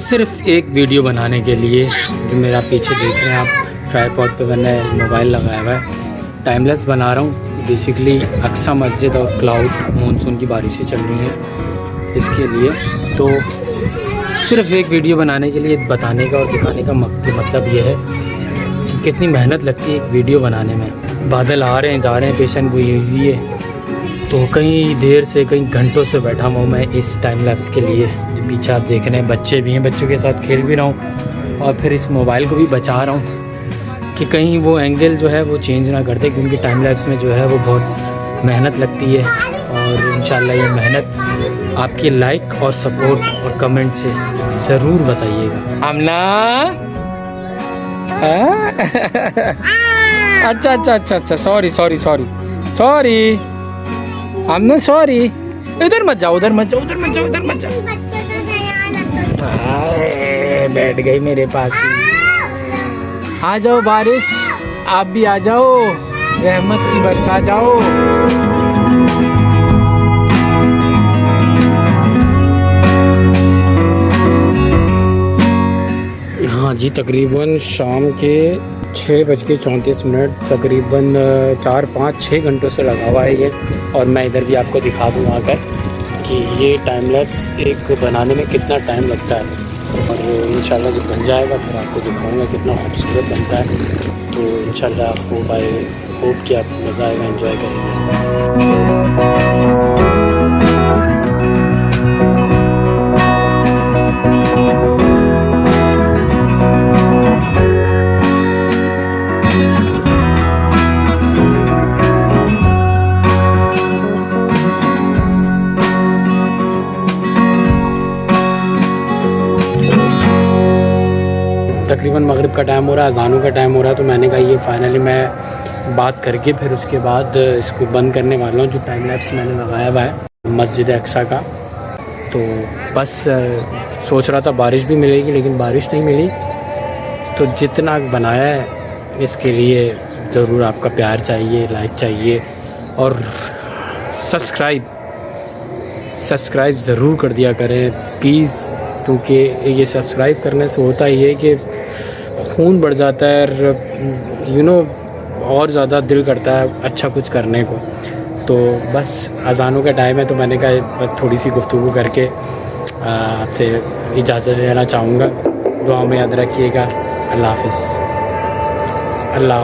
सिर्फ एक वीडियो बनाने के लिए, जो मेरा पीछे देख रहे हैं आप, ट्राइपॉड पे मैंने मोबाइल लगाया हुआ है, टाइमलेस बना रहा हूँ। बेसिकली अक्सा मस्जिद और क्लाउड मानसून की बारिशें चल रही हैं, इसके लिए तो सिर्फ एक वीडियो बनाने के लिए बताने का और दिखाने का मतलब ये है कि कितनी मेहनत लगती है एक वीडियो बनाने में। बादल आ रहे हैं जा रहे हैं, पेशन गोई हुई है, तो कई देर से कई घंटों से बैठा हूँ मैं इस टाइम लैप्स के लिए। जो पीछे आप देख रहे हैं, बच्चे भी हैं, बच्चों के साथ खेल भी रहा हूँ और फिर इस मोबाइल को भी बचा रहा हूँ कि कहीं वो एंगल जो है वो चेंज ना कर दे, क्योंकि टाइम लैप्स में जो है वो बहुत मेहनत लगती है। और इंशाल्लाह ये मेहनत आपकी लाइक और सपोर्ट और कमेंट से ज़रूर बताइएगा। आमना अच्छा अच्छा अच्छा अच्छा, सॉरी सॉरी सॉरी सॉरी, आमना सॉरी। इधर मत जाओ, उधर मत जाओ, उधर मत जाओ, उधर मत जाओ। बैठ गई मेरे पास ही। आ जाओ बारिश, आप भी आ जाओ, रहमत की बरसा जाओ। हाँ जी, तकरीबन शाम के 6:34, तकरीबन 4-5-6 घंटों से लगा हुआ है ये। और मैं इधर भी आपको दिखा दूँ आकर कि ये टाइम लैप्स एक बनाने में कितना टाइम लगता है। और इंशाल्लाह जब बन जाएगा फिर आपको दिखाऊंगा कितना खूबसूरत बनता है। तो इंशाल्लाह आपको बाय होप कि आपको मज़ा आएगा, एंजॉय करेंगे। तकरीबन मगरिब का टाइम हो रहा है, अज़ानों का टाइम हो रहा है, तो मैंने कहा ये फाइनली मैं बात करके फिर उसके बाद इसको बंद करने वाला हूँ। जो टाइम लैप्स मैंने लगाया हुआ है मस्जिद अक्सा का, तो बस सोच रहा था बारिश भी मिलेगी, लेकिन बारिश नहीं मिली। तो जितना बनाया है इसके लिए ज़रूर आपका प्यार चाहिए, लाइक चाहिए और सब्सक्राइब ज़रूर कर दिया करें प्लीज़, क्योंकि ये सब्सक्राइब करने से होता ही है कि खून बढ़ जाता है और ज़्यादा दिल करता है अच्छा कुछ करने को। तो बस अज़ानों का टाइम है, तो मैंने कहा थोड़ी सी गुफ्तगू करके आपसे इजाज़त लेना चाहूँगा। दुआ में याद रखिएगा। अल्लाह हाफ़िज़। अल्लाह।